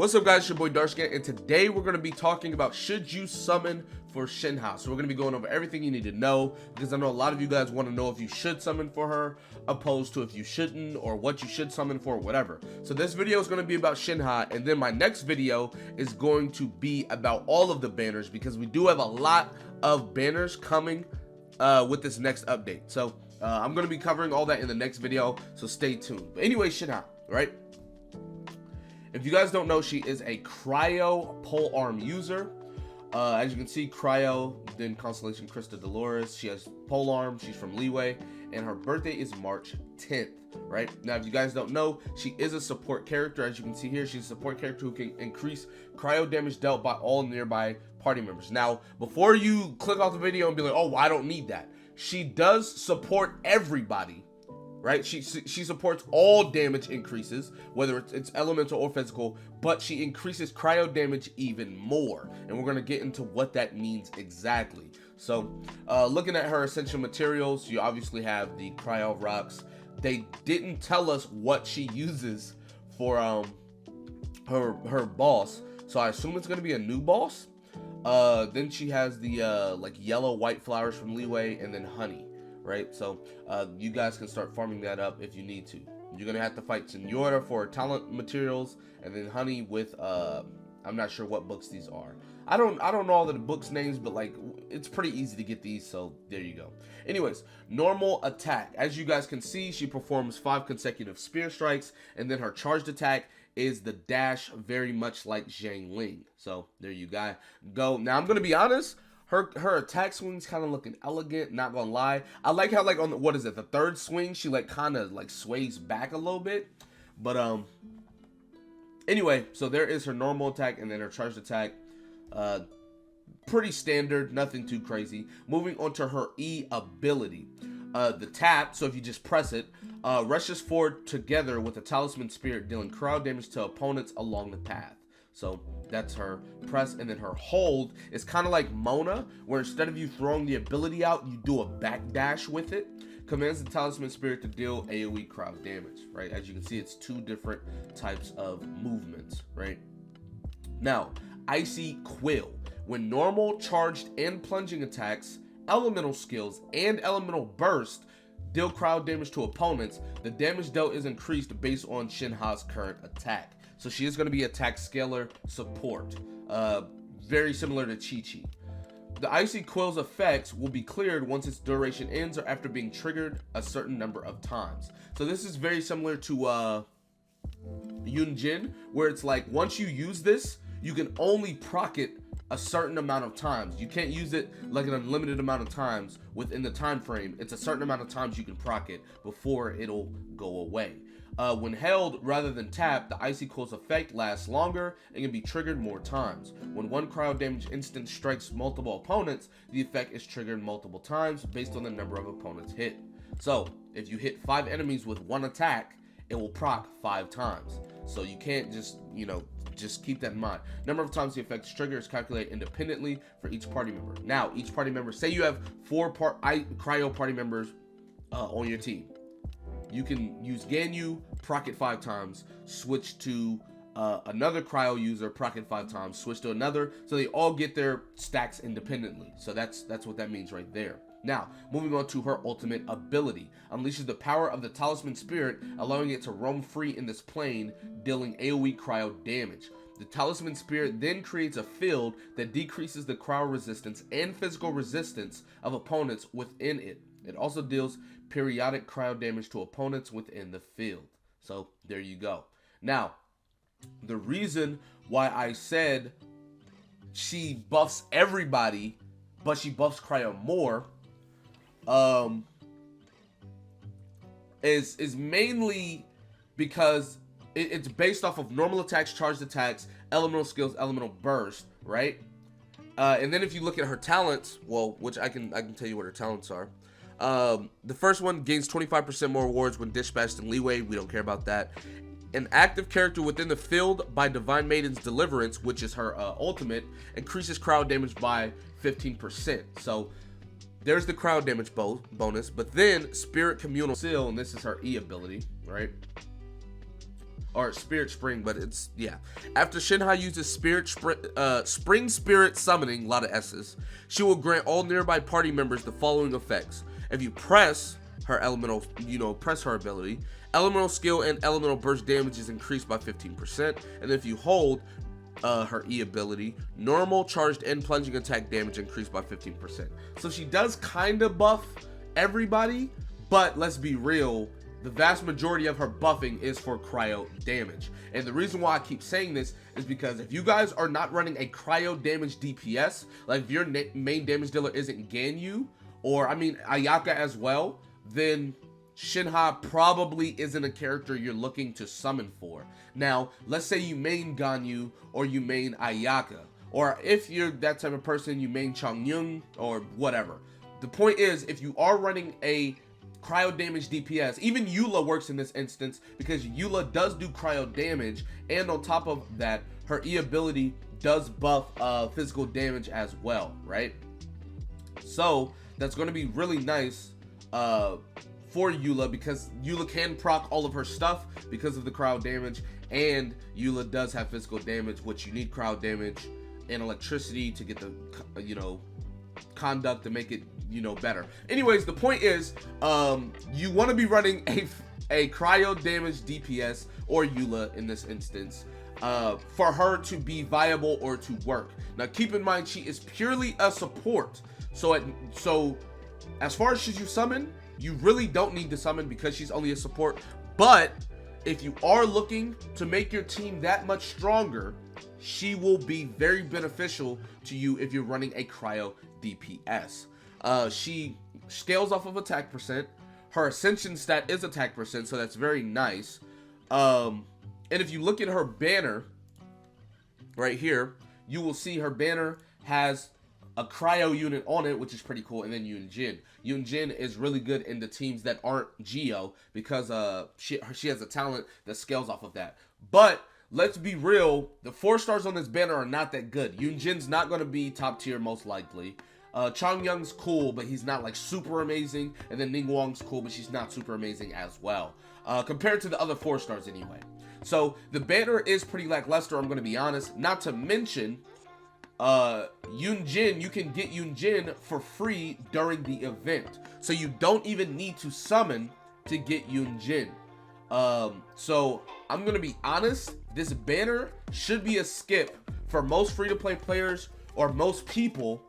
What's up, guys? It's your boy DSGaming, and today we're going to be talking about should you summon for Shenhe. So we're going to be going over everything you need to know, because I know a lot of you guys want to know if you should summon for her, opposed to if you shouldn't, or what you should summon for, whatever. So this video is going to be about Shenhe, and then my next video is going to be about all of the banners, because we do have a lot of banners coming with this next update. So I'm going to be covering all that in the next video, so stay tuned. But anyway, Shenhe, right? If you guys don't know, she is a Cryo polearm user. As you can see, Cryo, then Constellation Crystal Dolores. She has polearm, she's from Leeway, and her birthday is March 10th, right? Now, if you guys don't know, she is a support character. As you can see here, she's a support character who can increase Cryo damage dealt by all nearby party members. Now, before you click off the video and be like, oh, well, I don't need that, she does support everybody. Right, she supports all damage increases, whether it's elemental or physical, but she increases cryo damage even more, and we're gonna get into what that means exactly. So, looking at her essential materials, you obviously have the cryo rocks. They didn't tell us what she uses for her boss, so I assume it's gonna be a new boss. Then she has the like yellow white flowers from Leeway, and then honey. Right, so you guys can start farming that up if you need to. You're gonna have to fight Senora for talent materials, and then Honey with I'm not sure what books these are. I don't know all the books names, but like it's pretty easy to get these, so there you go. Anyways, normal attack. As you guys can see, she performs 5 consecutive spear strikes, and then her charged attack is the dash, very much like Zhang Ling. So there you go. Now I'm gonna be honest. Her attack swing's kind of looking elegant, not gonna lie. I like how, like, on the, what is it, the third swing, she like kind of like sways back a little bit. But anyway, so there is her normal attack, and then her charged attack. Pretty standard, nothing too crazy. Moving on to her E ability. The tap, so if you just press it, rushes forward together with a talisman spirit, dealing crowd damage to opponents along the path. So that's her press, and then her hold is kind of like Mona, where instead of you throwing the ability out, you do a backdash with it. Commands the talisman spirit to deal AoE crowd damage, right? As you can see, it's 2 different types of movements, right? Now, Icy Quill. When normal, charged, and plunging attacks, elemental skills, and elemental burst deal crowd damage to opponents, the damage dealt is increased based on Shenhe's current attack. So she is going to be attack scalar support, very similar to Chi-Chi. The Icy Quill's effects will be cleared once its duration ends or after being triggered a certain number of times. So this is very similar to Yunjin, where it's like once you use this, you can only proc it a certain amount of times. You can't use it like an unlimited amount of times within the time frame. It's a certain amount of times you can proc it before it'll go away. When held rather than tapped, the Icy Quill's effect lasts longer and can be triggered more times. When one crowd damage instant strikes multiple opponents, the effect is triggered multiple times based on the number of opponents hit. So if you hit 5 enemies with 1 attack, it will proc 5 times. So you can't just, just keep that in mind. Number of times the effect is triggered is calculated independently for each party member. Now, each party member, say you have 4 cryo party members on your team. You can use Ganyu, proc it 5 times, switch to another cryo user, proc it 5 times, switch to another, so they all get their stacks independently. So that's what that means right there. Now, moving on to her ultimate ability. Unleashes the power of the talisman spirit, allowing it to roam free in this plane, dealing AoE cryo damage. The talisman spirit then creates a field that decreases the cryo resistance and physical resistance of opponents within it. It also deals periodic cryo damage to opponents within the field. So there you go. Now, the reason why I said she buffs everybody, but she buffs cryo more, is mainly because it's based off of normal attacks, charged attacks, elemental skills, elemental burst, right? And then if you look at her talents, well, which I can tell you what her talents are. The first one gains 25% more rewards when dispatched in Leeway. We don't care about that. An active character within the field by Divine Maiden's Deliverance, which is her ultimate, increases crowd damage by 15%. So there's the crowd damage bonus. But then Spirit Communal Seal, and this is her E ability, right? or Spirit Spring, but it's, yeah. After Shenhe uses Spring Spirit Summoning, a lot of S's, she will grant all nearby party members the following effects. If you press her elemental, press her ability, elemental skill and elemental burst damage is increased by 15%, and if you hold her E ability, normal, charged, and plunging attack damage increased by 15%. So she does kind of buff everybody, but let's be real, the vast majority of her buffing is for cryo damage. And the reason why I keep saying this is because if you guys are not running a cryo damage DPS, like if your main damage dealer isn't Ganyu, or I mean Ayaka as well, then Shenhe probably isn't a character you're looking to summon for. Now, let's say you main Ganyu or you main Ayaka, or if you're that type of person, you main Changyun or whatever. The point is, if you are running a cryo damage DPS, even Eula works in this instance because Eula does do cryo damage, and on top of that, her E ability does buff physical damage as well, right? So that's going to be really nice for Eula, because Eula can proc all of her stuff because of the cryo damage, and Eula does have physical damage, which you need cryo damage and electricity to get the conduct to make it better. Anyways, the point is, you want to be running a cryo damage DPS, or Eula in this instance, for her to be viable or to work. Now keep in mind, she is purely a support, so as far as should you summon, you really don't need to summon because she's only a support. But if you are looking to make your team that much stronger, she will be very beneficial to you if you're running a cryo DPS. She scales off of attack percent. Her ascension stat is attack percent, so that's very nice. And if you look at her banner right here, you will see her banner has a cryo unit on it, which is pretty cool, and then Yunjin. Yunjin is really good in the teams that aren't Geo because she has a talent that scales off of that. But let's be real, the 4 stars on this banner are not that good. Yunjin's not going to be top tier most likely. Changyung's cool, but he's not like super amazing, and then Ningguang's cool, but she's not super amazing as well, compared to the other 4 stars anyway. So the banner is pretty lackluster, I'm going to be honest. Not to mention, Yunjin, you can get Yunjin for free during the event, so you don't even need to summon to get Yunjin. So I'm gonna be honest, this banner should be a skip for most free-to-play players or most people,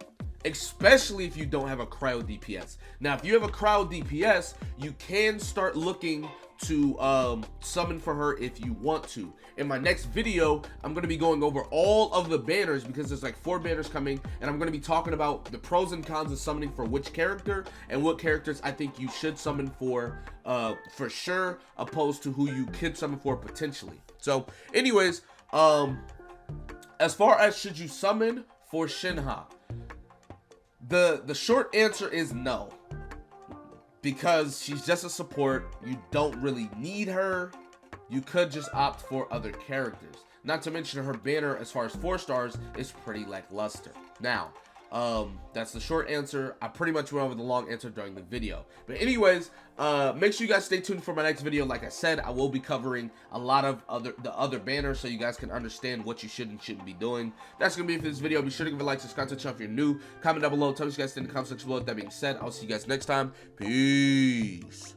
especially if you don't have a cryo DPS. Now, if you have a cryo DPS, you can start looking to summon for her if you want to. In my next video, I'm going to be going over all of the banners because there's like 4 banners coming, and I'm going to be talking about the pros and cons of summoning for which character and what characters I think you should summon for sure, opposed to who you could summon for potentially. So anyways, as far as should you summon for Shenhe, the short answer is no. Because she's just a support, you don't really need her. You could just opt for other characters. Not to mention her banner, as far as 4 stars, is pretty lackluster. Now, that's the short answer. I pretty much went over the long answer during the video. But anyways, make sure you guys stay tuned for my next video. Like I said, I will be covering a lot of the other banners so you guys can understand what you should and shouldn't be doing. That's going to be it for this video. Be sure to give a like, subscribe to the channel if you're new. Comment down below. Tell me what you guys think in the comment section below. With that being said, I'll see you guys next time. Peace.